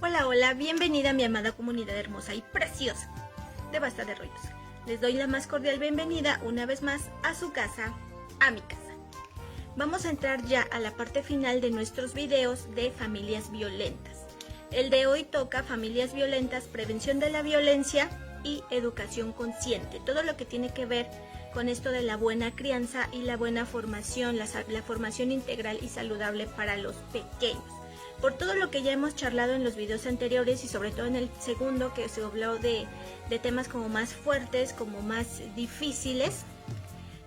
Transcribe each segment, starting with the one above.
Hola, hola, bienvenida a mi amada comunidad hermosa y preciosa de Basta de Rollos. Les doy la más cordial bienvenida una vez más a su casa, a mi casa. Vamos a entrar ya a la parte final de nuestros videos de familias violentas. El de hoy toca familias violentas, prevención de la violencia y educación consciente. Todo lo que tiene que ver con esto de la buena crianza y la buena formación, la formación integral y saludable para los pequeños. Por todo lo que ya hemos charlado en los videos anteriores y sobre todo en el segundo, que se habló de temas como más fuertes, como más difíciles,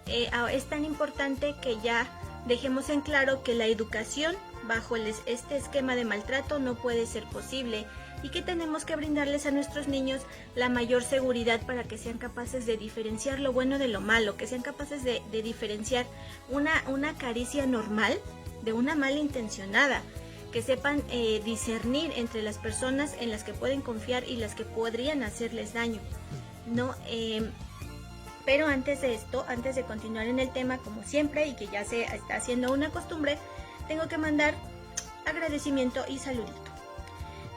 es tan importante que ya dejemos en claro que la educación bajo este esquema de maltrato no puede ser posible y que tenemos que brindarles a nuestros niños la mayor seguridad para que sean capaces de diferenciar lo bueno de lo malo, que sean capaces de diferenciar una caricia normal de una malintencionada, que sepan discernir entre las personas en las que pueden confiar y las que podrían hacerles daño, ¿no? Pero antes de esto, antes de continuar en el tema, como siempre, y que ya se está haciendo una costumbre, tengo que mandar agradecimiento y saludito.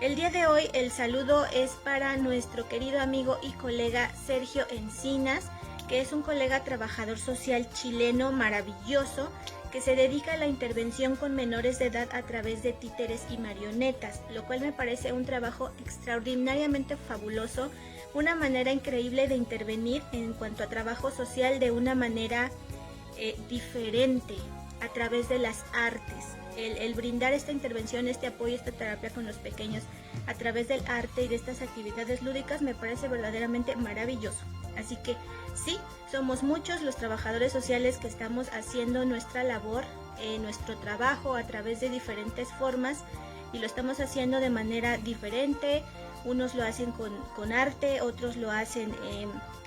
El día de hoy el saludo es para nuestro querido amigo y colega Sergio Encinas, que es un colega trabajador social chileno maravilloso, que se dedica a la intervención con menores de edad a través de títeres y marionetas, lo cual me parece un trabajo extraordinariamente fabuloso, una manera increíble de intervenir en cuanto a trabajo social de una manera diferente, a través de las artes. El brindar esta intervención, este apoyo, esta terapia con los pequeños a través del arte y de estas actividades lúdicas me parece verdaderamente maravilloso. Así que sí, somos muchos los trabajadores sociales que estamos haciendo nuestra labor, nuestro trabajo a través de diferentes formas, y lo estamos haciendo de manera diferente. Unos lo hacen con arte, otros lo hacen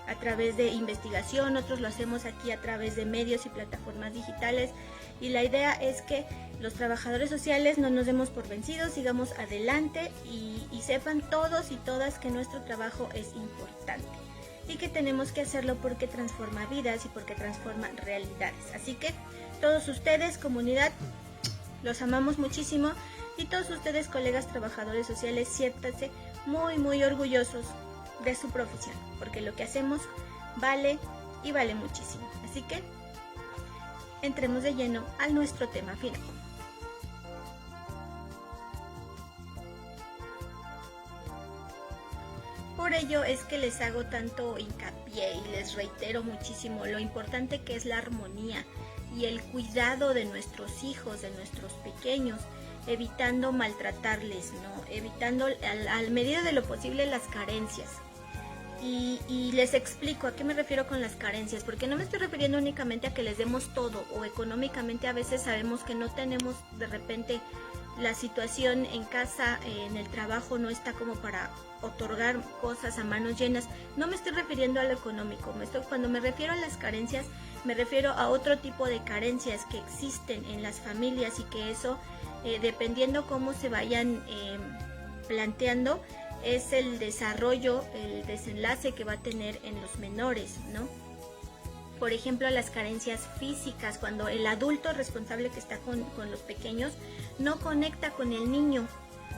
a través de investigación, otros lo hacemos aquí a través de medios y plataformas digitales, y la idea es que los trabajadores sociales no nos demos por vencidos, sigamos adelante y sepan todos y todas que nuestro trabajo es importante y que tenemos que hacerlo porque transforma vidas y porque transforma realidades. Así que todos ustedes, comunidad, los amamos muchísimo, y todos ustedes, colegas trabajadores sociales, siéntanse muy orgullosos de su profesión, porque lo que hacemos vale y vale muchísimo. Así que entremos de lleno a nuestro tema final. Por ello es que les hago tanto hincapié y les reitero muchísimo lo importante que es la armonía y el cuidado de nuestros hijos, de nuestros pequeños, evitando maltratarles, ¿no? Evitando al medida de lo posible las carencias. Y les explico a qué me refiero con las carencias, porque no me estoy refiriendo únicamente a que les demos todo, o económicamente a veces sabemos que no tenemos, de repente la situación en casa, en el trabajo no está como para otorgar cosas a manos llenas. No me estoy refiriendo a lo económico, cuando me refiero a las carencias, me refiero a otro tipo de carencias que existen en las familias, y que eso, dependiendo cómo se vayan planteando, es el desarrollo, el desenlace que va a tener en los menores, ¿no? Por ejemplo, las carencias físicas, cuando el adulto responsable que está con los pequeños no conecta con el niño,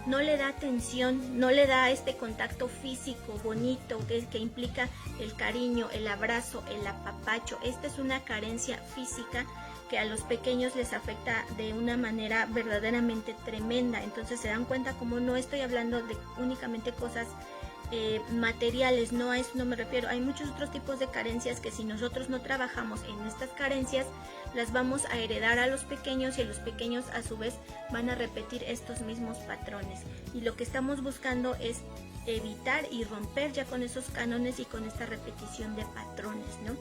no le da atención, no le da este contacto físico bonito que implica el cariño, el abrazo, el apapacho. Esta es una carencia física que a los pequeños les afecta de una manera verdaderamente tremenda. Entonces se dan cuenta como no estoy hablando de únicamente cosas materiales, no a eso no me refiero. Hay muchos otros tipos de carencias que si nosotros no trabajamos en estas carencias, las vamos a heredar a los pequeños, y los pequeños a su vez van a repetir estos mismos patrones. Y lo que estamos buscando es evitar y romper ya con esos cánones y con esta repetición de patrones, ¿no?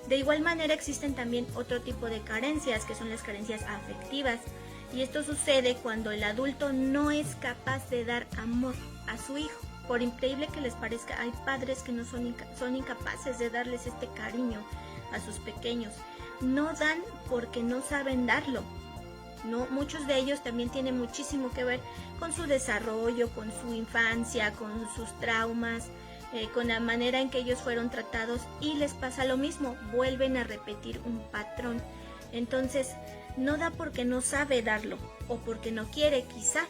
De igual manera existen también otro tipo de carencias, que son las carencias afectivas, y esto sucede cuando el adulto no es capaz de dar amor a su hijo. Por increíble que les parezca, hay padres que no son incapaces de darles este cariño a sus pequeños. No dan porque no saben darlo, ¿no? Muchos de ellos también tienen muchísimo que ver con su desarrollo, con su infancia, con sus traumas, con la manera en que ellos fueron tratados, y les pasa lo mismo, vuelven a repetir un patrón. Entonces, no da porque no sabe darlo o porque no quiere, quizá,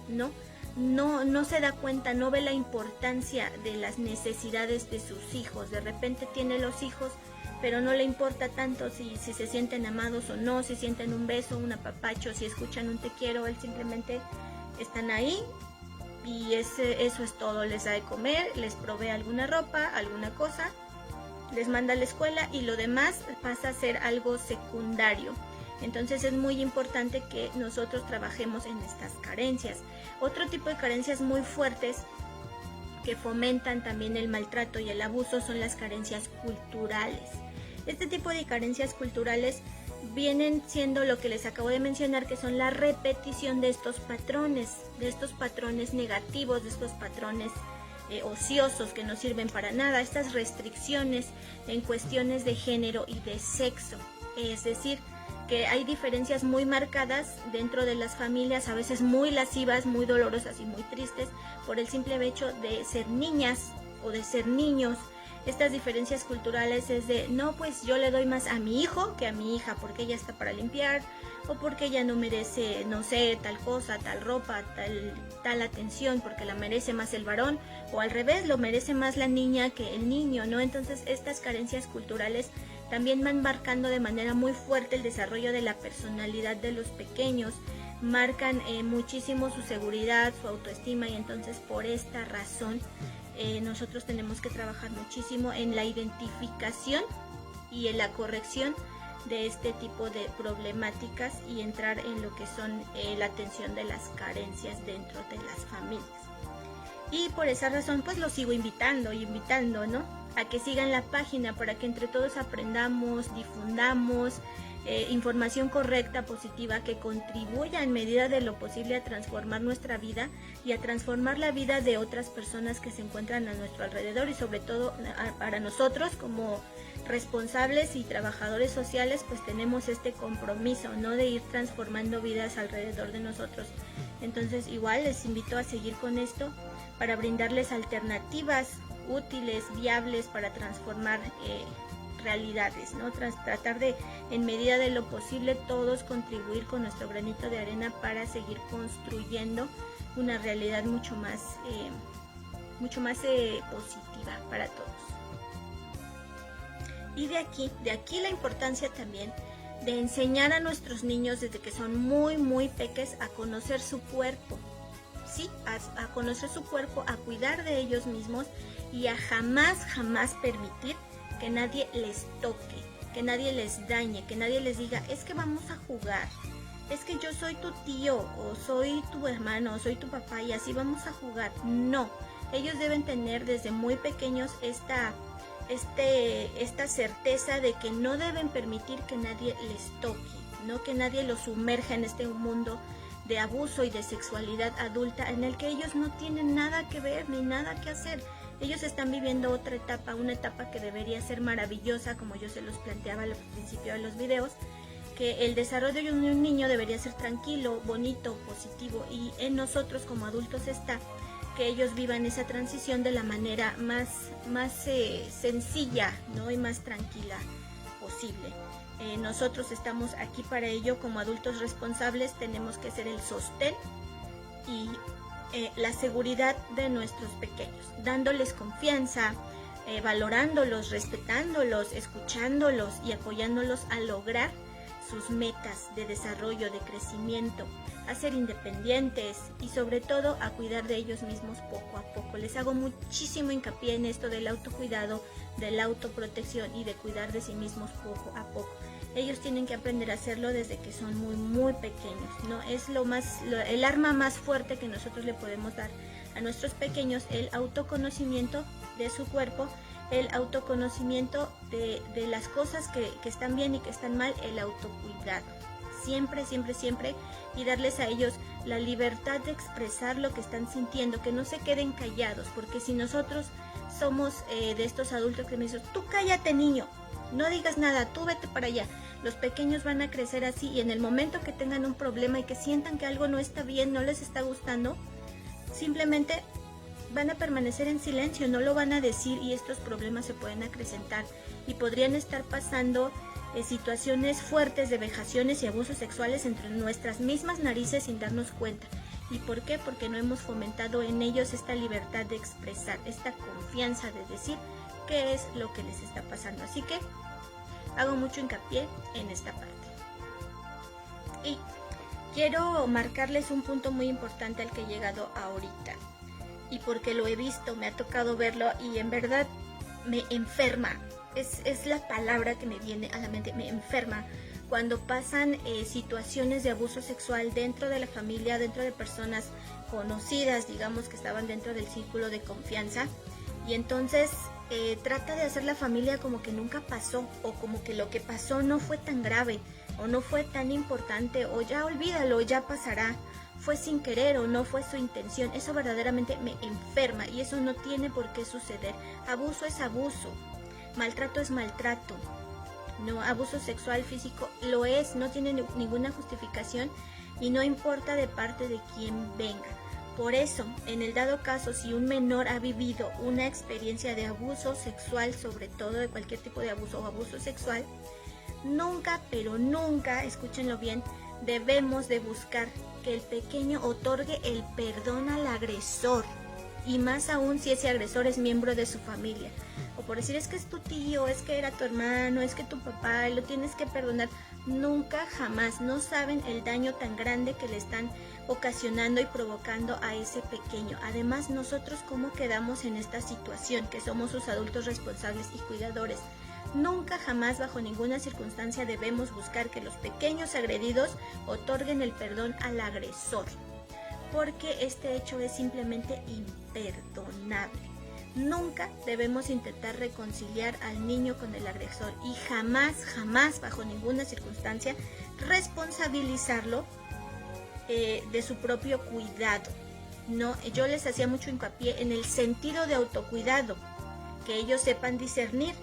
¿no? no se da cuenta, no ve la importancia de las necesidades de sus hijos. De repente tiene los hijos, pero no le importa tanto si se sienten amados o no, si sienten un beso, un apapacho, si escuchan un te quiero. Él simplemente están ahí y eso es todo. Les da de comer, les provee alguna ropa, alguna cosa, les manda a la escuela y lo demás pasa a ser algo secundario. Entonces es muy importante que nosotros trabajemos en estas carencias. Otro tipo de carencias muy fuertes que fomentan también el maltrato y el abuso son las carencias culturales. Este tipo de carencias culturales vienen siendo lo que les acabo de mencionar, que son la repetición de estos patrones negativos, de estos patrones ociosos que no sirven para nada, estas restricciones en cuestiones de género y de sexo. Es decir, que hay diferencias muy marcadas dentro de las familias, a veces muy lascivas, muy dolorosas y muy tristes, por el simple hecho de ser niñas o de ser niños. Estas diferencias culturales es de, no, pues yo le doy más a mi hijo que a mi hija, porque ella está para limpiar, o porque ella no merece, no sé, tal cosa, tal ropa, tal atención, porque la merece más el varón, o al revés, lo merece más la niña que el niño, ¿no? Entonces estas carencias culturales también van marcando de manera muy fuerte el desarrollo de la personalidad de los pequeños, marcan muchísimo su seguridad, su autoestima, y entonces por esta razón nosotros tenemos que trabajar muchísimo en la identificación y en la corrección de este tipo de problemáticas y entrar en lo que son la atención de las carencias dentro de las familias. Y por esa razón pues los sigo invitando, ¿no? A que sigan la página para que entre todos aprendamos, difundamos información correcta, positiva, que contribuya en medida de lo posible a transformar nuestra vida y a transformar la vida de otras personas que se encuentran a nuestro alrededor, y sobre todo para nosotros como responsables y trabajadores sociales pues tenemos este compromiso, ¿no? De ir transformando vidas alrededor de nosotros. Entonces igual les invito a seguir con esto para brindarles alternativas útiles, viables para transformar realidades, ¿no? Tratar de, en medida de lo posible, todos contribuir con nuestro granito de arena para seguir construyendo una realidad mucho más positiva para todos. Y de aquí la importancia también de enseñar a nuestros niños desde que son muy peques a conocer su cuerpo, ¿sí? A conocer su cuerpo, a cuidar de ellos mismos y a jamás permitir que nadie les toque, que nadie les dañe, que nadie les diga, es que vamos a jugar, es que yo soy tu tío, o soy tu hermano, o soy tu papá y así vamos a jugar. No, ellos deben tener desde muy pequeños esta certeza de que no deben permitir que nadie les toque, no que nadie los sumerja en este mundo de abuso y de sexualidad adulta en el que ellos no tienen nada que ver ni nada que hacer. Ellos están viviendo otra etapa, una etapa que debería ser maravillosa, como yo se los planteaba al principio de los videos, que el desarrollo de un niño debería ser tranquilo, bonito, positivo, y en nosotros como adultos está que ellos vivan esa transición de la manera más sencilla, ¿no? Y más tranquila posible. Nosotros estamos aquí para ello. Como adultos responsables tenemos que ser el sostén y la seguridad de nuestros pequeños, dándoles confianza, valorándolos, respetándolos, escuchándolos y apoyándolos a lograr sus metas de desarrollo, de crecimiento, a ser independientes y sobre todo a cuidar de ellos mismos poco a poco. Les hago muchísimo hincapié en esto del autocuidado, de la autoprotección y de cuidar de sí mismos poco a poco. Ellos tienen que aprender a hacerlo desde que son muy pequeños, ¿no? Es el arma más fuerte que nosotros le podemos dar a nuestros pequeños, el autoconocimiento de su cuerpo, el autoconocimiento de las cosas que están bien y que están mal, el autocuidado. Siempre, y darles a ellos la libertad de expresar lo que están sintiendo, que no se queden callados, porque si nosotros somos de estos adultos que me dicen, tú cállate niño, no digas nada, tú vete para allá. Los pequeños van a crecer así y en el momento que tengan un problema y que sientan que algo no está bien, no les está gustando, simplemente van a permanecer en silencio, no lo van a decir y estos problemas se pueden acrecentar y podrían estar pasando situaciones fuertes de vejaciones y abusos sexuales entre nuestras mismas narices sin darnos cuenta. ¿Y por qué? Porque no hemos fomentado en ellos esta libertad de expresar, esta confianza de decir qué es lo que les está pasando. Así que hago mucho hincapié en esta parte. Y quiero marcarles un punto muy importante al que he llegado ahorita. Y porque lo he visto, me ha tocado verlo y en verdad me enferma. Es la palabra que me viene a la mente, me enferma. Cuando pasan situaciones de abuso sexual dentro de la familia, dentro de personas conocidas, digamos, que estaban dentro del círculo de confianza, y entonces trata de hacer la familia como que nunca pasó, o como que lo que pasó no fue tan grave, o no fue tan importante, o ya olvídalo, ya pasará, fue sin querer o no fue su intención. Eso verdaderamente me enferma y eso no tiene por qué suceder. Abuso es abuso, maltrato es maltrato. No, abuso sexual, físico, lo es, no tiene ninguna justificación y no importa de parte de quién venga. Por eso, en el dado caso, si un menor ha vivido una experiencia de abuso sexual, sobre todo de cualquier tipo de abuso o abuso sexual, nunca, pero nunca, escúchenlo bien, debemos de buscar que el pequeño otorgue el perdón al agresor. Y más aún si ese agresor es miembro de su familia. O por decir, es que es tu tío, es que era tu hermano, es que tu papá, lo tienes que perdonar. Nunca, jamás, no saben el daño tan grande que le están ocasionando y provocando a ese pequeño. Además, nosotros cómo quedamos en esta situación, que somos sus adultos responsables y cuidadores. Nunca, jamás, bajo ninguna circunstancia debemos buscar que los pequeños agredidos otorguen el perdón al agresor, porque este hecho es simplemente imperdonable. Nunca debemos intentar reconciliar al niño con el agresor y jamás, jamás, bajo ninguna circunstancia, responsabilizarlo de su propio cuidado. No, yo les hacía mucho hincapié en el sentido de autocuidado, que ellos sepan discernir.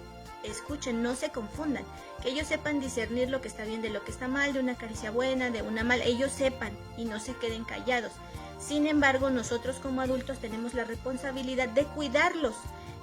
Escuchen, no se confundan, que ellos sepan discernir lo que está bien de lo que está mal, de una caricia buena, de una mala, ellos sepan y no se queden callados. Sin embargo, nosotros como adultos tenemos la responsabilidad de cuidarlos.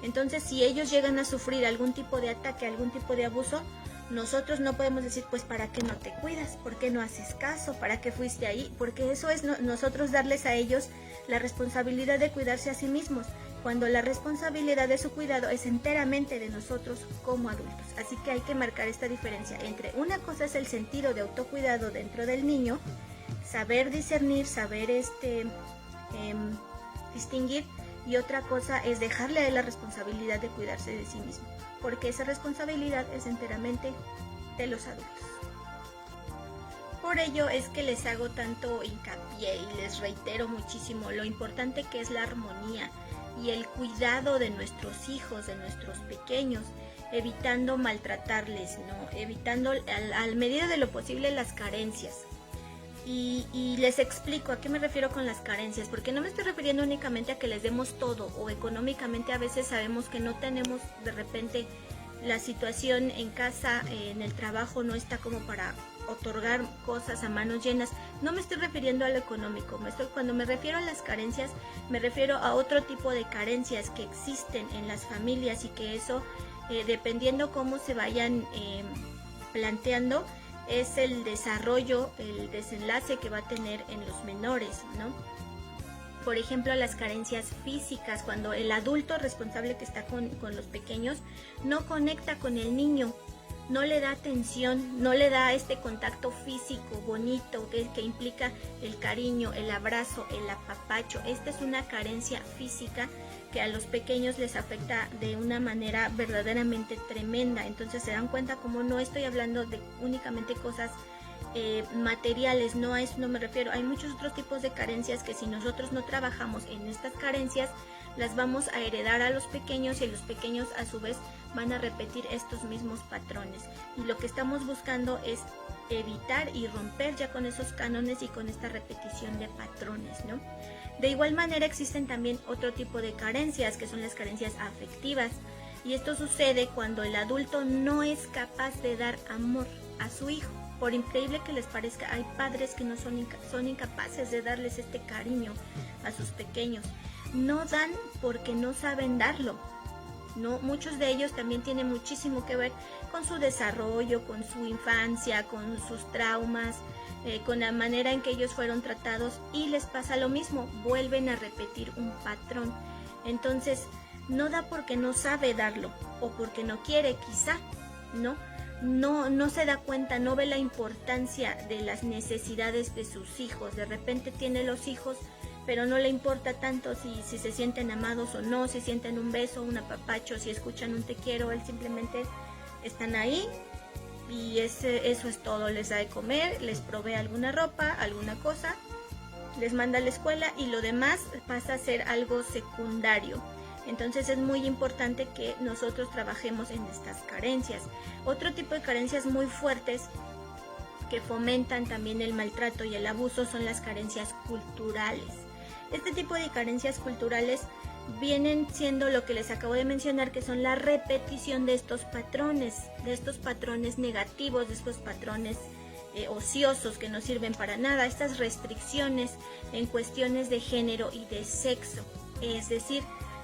Entonces, si ellos llegan a sufrir algún tipo de ataque, algún tipo de abuso, nosotros no podemos decir, pues, ¿para qué no te cuidas? ¿Por qué no haces caso? ¿Para qué fuiste ahí? Porque eso es nosotros darles a ellos la responsabilidad de cuidarse a sí mismos, cuando la responsabilidad de su cuidado es enteramente de nosotros como adultos. Así que hay que marcar esta diferencia entre una cosa es el sentido de autocuidado dentro del niño, saber discernir, saber distinguir, y otra cosa es dejarle a él la responsabilidad de cuidarse de sí mismo, porque esa responsabilidad es enteramente de los adultos. Por ello es que les hago tanto hincapié y les reitero muchísimo lo importante que es la armonía y el cuidado de nuestros hijos, de nuestros pequeños, evitando maltratarles, ¿no? Evitando al medida de lo posible las carencias. Y les explico a qué me refiero con las carencias, porque no me estoy refiriendo únicamente a que les demos todo, o económicamente a veces sabemos que no tenemos, de repente la situación en casa, en el trabajo no está como para otorgar cosas a manos llenas. No me estoy refiriendo a lo económico, cuando me refiero a las carencias, me refiero a otro tipo de carencias que existen en las familias y que eso, dependiendo cómo se vayan planteando, es el desarrollo, el desenlace que va a tener en los menores, ¿no? Por ejemplo, las carencias físicas, cuando el adulto responsable que está con los pequeños no conecta con el niño, no le da atención, no le da este contacto físico bonito que implica el cariño, el abrazo, el apapacho. Esta es una carencia física que a los pequeños les afecta de una manera verdaderamente tremenda. Entonces se dan cuenta como no estoy hablando de únicamente cosas materiales, no a eso no me refiero. Hay muchos otros tipos de carencias que si nosotros no trabajamos en estas carencias, las vamos a heredar a los pequeños y los pequeños a su vez van a repetir estos mismos patrones. Y lo que estamos buscando es evitar y romper ya con esos cánones y con esta repetición de patrones, ¿no? De igual manera existen también otro tipo de carencias, que son las carencias afectivas. Y esto sucede cuando el adulto no es capaz de dar amor a su hijo. Por increíble que les parezca, hay padres que no son incapaces de darles este cariño a sus pequeños. No dan porque no saben darlo. No, muchos de ellos también tienen muchísimo que ver con su desarrollo, con su infancia, con sus traumas, con la manera en que ellos fueron tratados y les pasa lo mismo, vuelven a repetir un patrón. Entonces, no da porque no sabe darlo o porque no quiere, quizá, no se da cuenta, no ve la importancia de las necesidades de sus hijos. De repente tiene los hijos, pero no le importa tanto si se sienten amados o no, si sienten un beso, un apapacho, si escuchan un te quiero. Él simplemente están ahí y eso es todo. Les da de comer, les provee alguna ropa, alguna cosa, les manda a la escuela y lo demás pasa a ser algo secundario. Entonces es muy importante que nosotros trabajemos en estas carencias. Otro tipo de carencias muy fuertes que fomentan también el maltrato y el abuso son las carencias culturales. Este tipo de carencias culturales vienen siendo lo que les acabo de mencionar, que son la repetición de estos patrones negativos, de estos patrones ociosos que no sirven para nada, estas restricciones en cuestiones de género y de sexo. Es decir,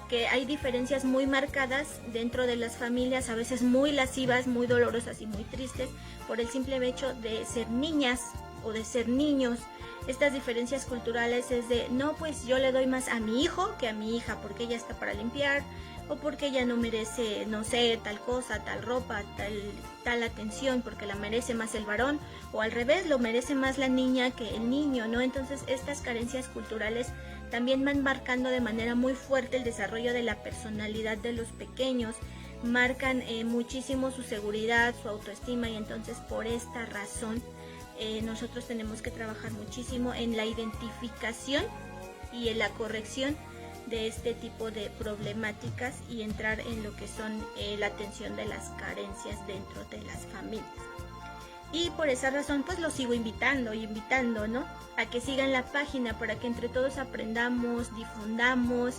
que hay diferencias muy marcadas dentro de las familias, a veces muy lascivas, muy dolorosas y muy tristes, por el simple hecho de ser niñas o de ser niños. Estas diferencias culturales es de, no, pues yo le doy más a mi hijo que a mi hija, porque ella está para limpiar, o porque ella no merece, no sé, tal cosa, tal ropa, tal atención, porque la merece más el varón, o al revés, lo merece más la niña que el niño, ¿no? Entonces estas carencias culturales también van marcando de manera muy fuerte el desarrollo de la personalidad de los pequeños, marcan muchísimo su seguridad, su autoestima, y entonces por esta razón nosotros tenemos que trabajar muchísimo en la identificación y en la corrección de este tipo de problemáticas y entrar en lo que son la atención de las carencias dentro de las familias. Y por esa razón pues los sigo invitando, ¿no? A que sigan la página para que entre todos aprendamos, difundamos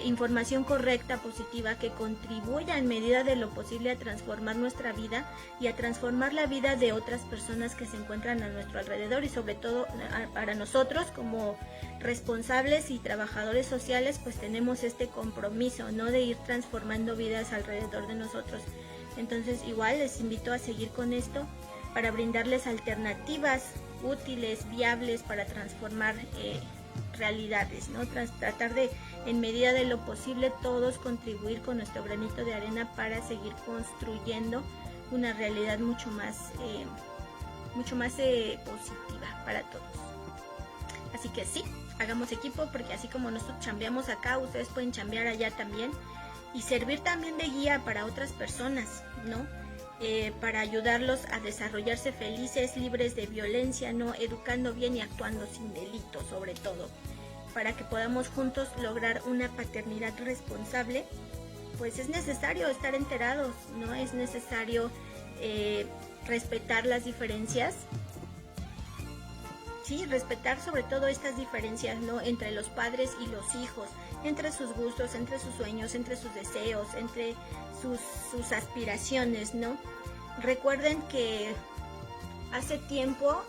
información correcta, positiva, que contribuya en medida de lo posible a transformar nuestra vida y a transformar la vida de otras personas que se encuentran a nuestro alrededor, y sobre todo para nosotros como responsables y trabajadores sociales pues tenemos este compromiso, ¿no? De ir transformando vidas alrededor de nosotros. Entonces igual les invito a seguir con esto para brindarles alternativas útiles, viables para transformar realidades, ¿no? Tratar de, en medida de lo posible, todos contribuir con nuestro granito de arena para seguir construyendo una realidad mucho más positiva para todos. Así que sí, hagamos equipo, porque así como nosotros chambeamos acá, ustedes pueden chambear allá también y servir también de guía para otras personas, ¿no? Para ayudarlos a desarrollarse felices, libres de violencia, ¿no? Educando bien y actuando sin delito, sobre todo, para que podamos juntos lograr una paternidad responsable. Pues es necesario estar enterados, ¿no? Es necesario respetar las diferencias. Sí, respetar sobre todo estas diferencias, ¿no? Entre los padres y los hijos, entre sus gustos, entre sus sueños, entre sus deseos, entre sus aspiraciones, ¿no? Recuerden que hace tiempo,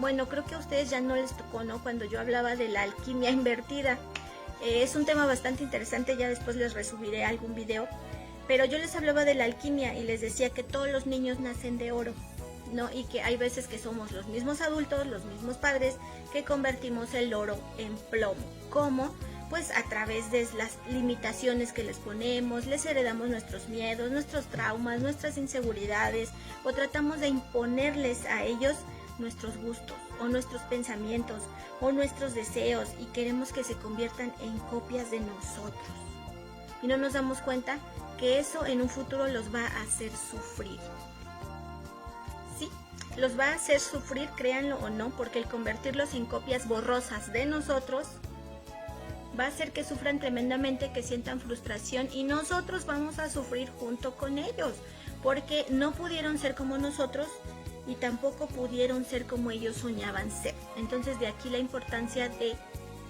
bueno, creo que a ustedes ya no les tocó, ¿no? Cuando yo hablaba de la alquimia invertida. Es un tema bastante interesante, ya después les resubiré algún video, pero yo les hablaba de la alquimia y les decía que todos los niños nacen de oro, ¿no? Y que hay veces que somos los mismos adultos, los mismos padres, que convertimos el oro en plomo. ¿Cómo? Pues a través de las limitaciones que les ponemos, les heredamos nuestros miedos, nuestros traumas, nuestras inseguridades, o tratamos de imponerles a ellos nuestros gustos o nuestros pensamientos o nuestros deseos, y queremos que se conviertan en copias de nosotros. Y no nos damos cuenta que eso en un futuro los va a hacer sufrir. Sí, los va a hacer sufrir, créanlo o no, porque el convertirlos en copias borrosas de nosotros va a hacer que sufran tremendamente, que sientan frustración, y nosotros vamos a sufrir junto con ellos, porque no pudieron ser como nosotros y tampoco pudieron ser como ellos soñaban ser. Entonces de aquí la importancia de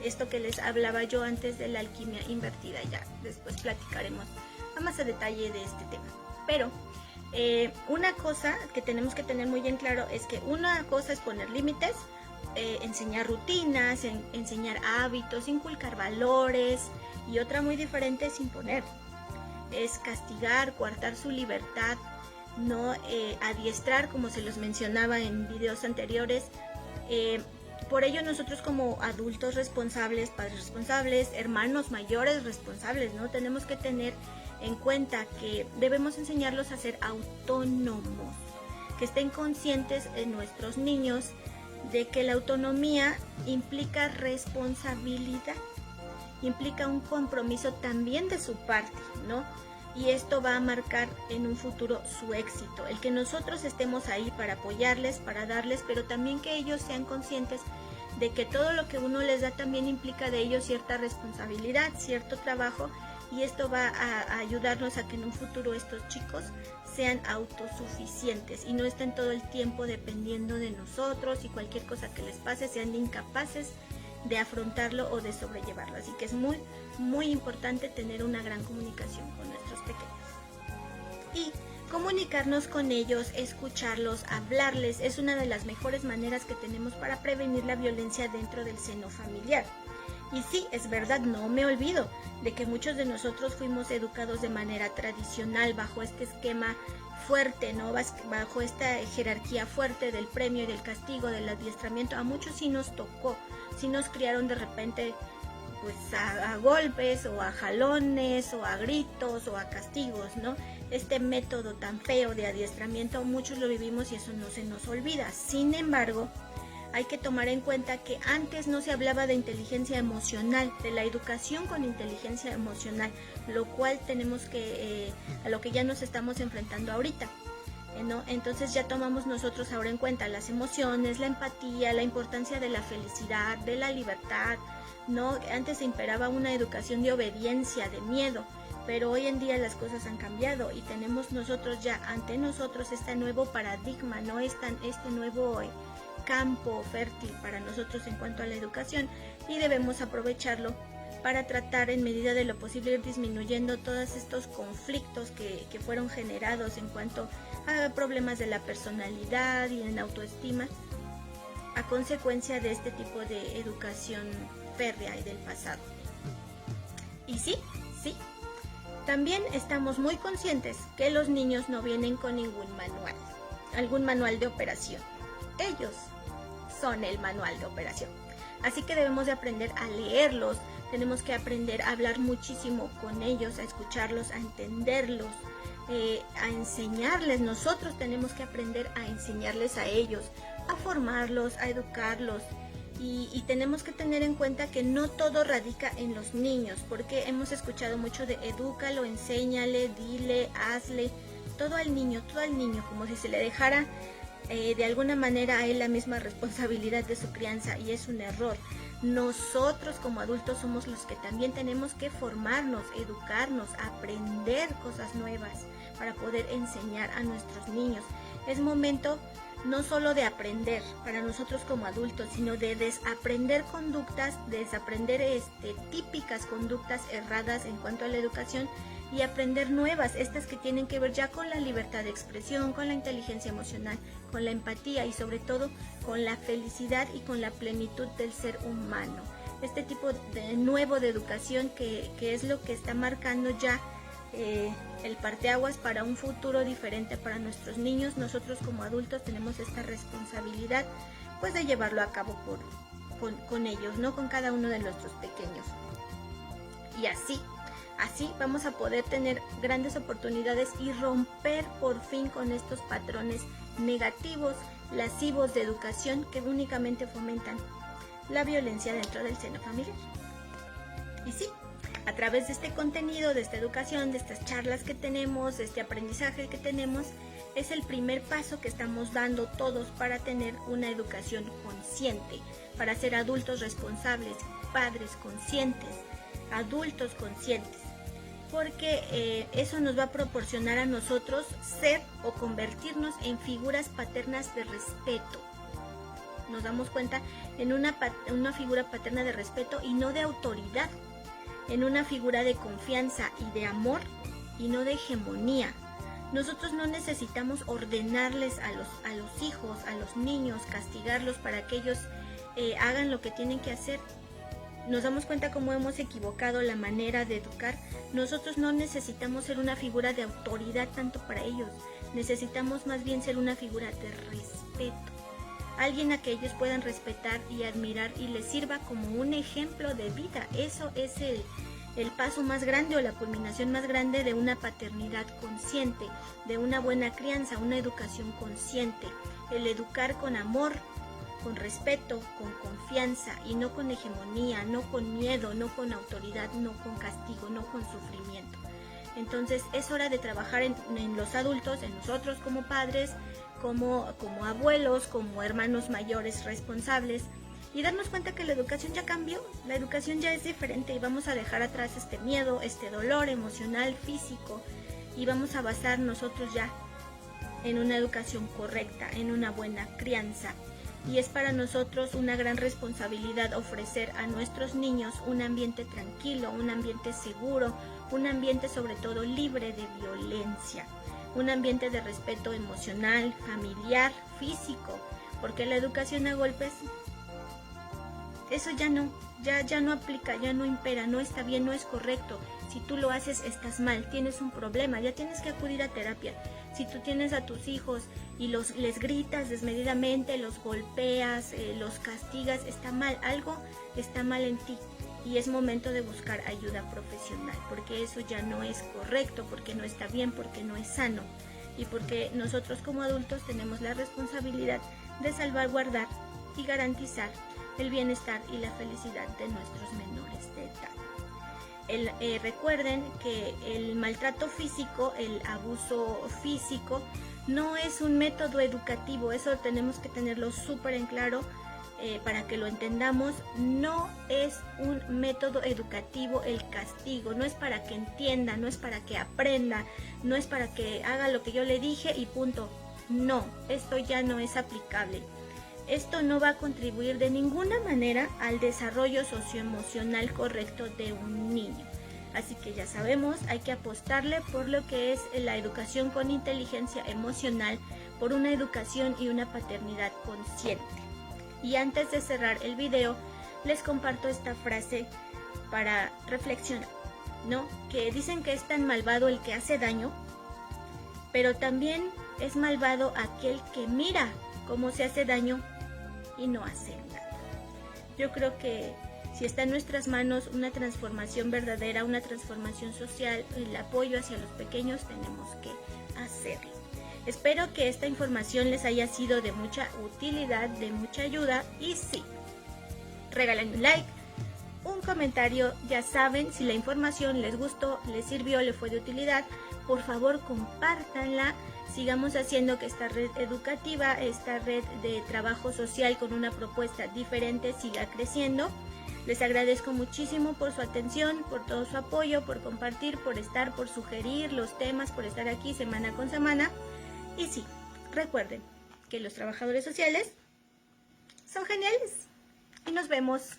esto que les hablaba yo antes de la alquimia invertida. Ya después platicaremos a más a detalle de este tema. Pero una cosa que tenemos que tener muy en claro es que una cosa es poner límites, enseñar rutinas, enseñar hábitos, inculcar valores, y otra muy diferente es imponer, es castigar, coartar su libertad, no adiestrar, como se los mencionaba en videos anteriores, Por ello nosotros como adultos responsables, padres responsables, hermanos mayores responsables, ¿no? Tenemos que tener en cuenta que debemos enseñarlos a ser autónomos, que estén conscientes en nuestros niños de que la autonomía implica responsabilidad, implica un compromiso también de su parte, ¿no? Y esto va a marcar en un futuro su éxito, el que nosotros estemos ahí para apoyarles, para darles, pero también que ellos sean conscientes de que todo lo que uno les da también implica de ellos cierta responsabilidad, cierto trabajo, y esto va a ayudarnos a que en un futuro estos chicos sean autosuficientes y no estén todo el tiempo dependiendo de nosotros y cualquier cosa que les pase sean incapaces de afrontarlo o de sobrellevarlo. Así que es muy, muy importante tener una gran comunicación con nuestros pequeños. Y comunicarnos con ellos, escucharlos, hablarles, es una de las mejores maneras que tenemos para prevenir la violencia dentro del seno familiar. Y sí, es verdad, no me olvido de que muchos de nosotros fuimos educados de manera tradicional bajo este esquema fuerte, ¿no? Bajo esta jerarquía fuerte del premio y del castigo, del adiestramiento. A muchos sí nos tocó, sí nos criaron de repente pues a golpes o a jalones o a gritos o a castigos, ¿no? Este método tan feo de adiestramiento muchos lo vivimos y eso no se nos olvida. Sin embargo, hay que tomar en cuenta que antes no se hablaba de inteligencia emocional, de la educación con inteligencia emocional, lo cual tenemos que, a lo que ya nos estamos enfrentando ahorita, ¿no? Entonces ya tomamos nosotros ahora en cuenta las emociones, la empatía, la importancia de la felicidad, de la libertad, ¿no? Antes se imperaba una educación de obediencia, de miedo, pero hoy en día las cosas han cambiado y tenemos nosotros ya ante nosotros este nuevo paradigma, ¿no? Este nuevo campo fértil para nosotros en cuanto a la educación y debemos aprovecharlo para tratar en medida de lo posible ir disminuyendo todos estos conflictos que fueron generados en cuanto a problemas de la personalidad y en autoestima a consecuencia de este tipo de educación férrea y del pasado. Y sí, también estamos muy conscientes que los niños no vienen con algún manual de operación. Ellos son el manual de operación. Así que debemos de aprender a leerlos, tenemos que aprender a hablar muchísimo con ellos, a escucharlos, a entenderlos, a enseñarles. Nosotros tenemos que aprender a enseñarles a ellos, a formarlos, a educarlos. Y tenemos que tener en cuenta que no todo radica en los niños, porque hemos escuchado mucho de edúcalo, enséñale, dile, hazle, todo al niño, como si se le dejara de alguna manera a él la misma responsabilidad de su crianza, y es un error. Nosotros como adultos somos los que también tenemos que formarnos, educarnos, aprender cosas nuevas para poder enseñar a nuestros niños. Es momento no solo de aprender para nosotros como adultos, sino de desaprender conductas, desaprender típicas conductas erradas en cuanto a la educación y aprender nuevas, estas que tienen que ver ya con la libertad de expresión, con la inteligencia emocional, con la empatía y sobre todo con la felicidad y con la plenitud del ser humano. Este tipo de nuevo de educación que es lo que está marcando ya el parteaguas para un futuro diferente para nuestros niños. Nosotros como adultos tenemos esta responsabilidad pues de llevarlo a cabo con ellos, ¿no? Con cada uno de nuestros pequeños. Y así vamos a poder tener grandes oportunidades y romper por fin con estos patrones negativos, lascivos de educación que únicamente fomentan la violencia dentro del seno familiar. Y sí, a través de este contenido, de esta educación, de estas charlas que tenemos, de este aprendizaje que tenemos, es el primer paso que estamos dando todos para tener una educación consciente, para ser adultos responsables, padres conscientes, adultos conscientes, porque eso nos va a proporcionar a nosotros ser o convertirnos en figuras paternas de respeto. Nos damos cuenta en una figura paterna de respeto y no de autoridad, en una figura de confianza y de amor y no de hegemonía. Nosotros no necesitamos ordenarles a los hijos, a los niños, castigarlos para que ellos hagan lo que tienen que hacer. Nos damos cuenta cómo hemos equivocado la manera de educar. Nosotros no necesitamos ser una figura de autoridad tanto para ellos. Necesitamos más bien ser una figura de respeto. alguien a que ellos puedan respetar y admirar y les sirva como un ejemplo de vida. Eso es el paso más grande o la culminación más grande de una paternidad consciente, de una buena crianza, una educación consciente. El educar con amor, con respeto, con confianza y no con hegemonía, no con miedo, no con autoridad, no con castigo, no con sufrimiento. Entonces es hora de trabajar en los adultos, en nosotros como padres, como abuelos, como hermanos mayores responsables, y darnos cuenta que la educación ya cambió, la educación ya es diferente y vamos a dejar atrás este miedo, este dolor emocional, físico, y vamos a basar nosotros ya en una educación correcta, en una buena crianza. Y es para nosotros una gran responsabilidad ofrecer a nuestros niños un ambiente tranquilo, un ambiente seguro, un ambiente sobre todo libre de violencia, un ambiente de respeto emocional, familiar, físico, porque la educación a golpes, eso ya no aplica, ya no impera, no está bien, no es correcto. Si tú lo haces, estás mal, tienes un problema, ya tienes que acudir a terapia. Si tú tienes a tus hijos y les gritas desmedidamente, los golpeas, los castigas, está mal, algo está mal en ti. Y es momento de buscar ayuda profesional, porque eso ya no es correcto, porque no está bien, porque no es sano. Y porque nosotros como adultos tenemos la responsabilidad de salvaguardar y garantizar el bienestar y la felicidad de nuestros menores de edad. Recuerden que el maltrato físico, el abuso físico, no es un método educativo, eso tenemos que tenerlo súper en claro para que lo entendamos. No es un método educativo el castigo, no es para que entienda, no es para que aprenda, no es para que haga lo que yo le dije y punto. No, esto ya no es aplicable. Esto no va a contribuir de ninguna manera al desarrollo socioemocional correcto de un niño. Así que ya sabemos, hay que apostarle por lo que es la educación con inteligencia emocional, por una educación y una paternidad consciente. Y antes de cerrar el video, les comparto esta frase para reflexionar, ¿no? Que dicen que es tan malvado el que hace daño, pero también es malvado aquel que mira cómo se hace daño y no hace nada. Yo creo que si está en nuestras manos una transformación verdadera, una transformación social, el apoyo hacia los pequeños, tenemos que hacerlo. Espero que esta información les haya sido de mucha utilidad, de mucha ayuda, y sí, regalen un like, un comentario, ya saben, si la información les gustó, les sirvió, les fue de utilidad, por favor compártanla. Sigamos haciendo que esta red educativa, esta red de trabajo social con una propuesta diferente siga creciendo. Les agradezco muchísimo por su atención, por todo su apoyo, por compartir, por estar, por sugerir los temas, por estar aquí semana con semana. Y sí, recuerden que los trabajadores sociales son geniales. Y nos vemos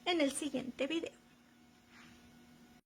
en el siguiente video.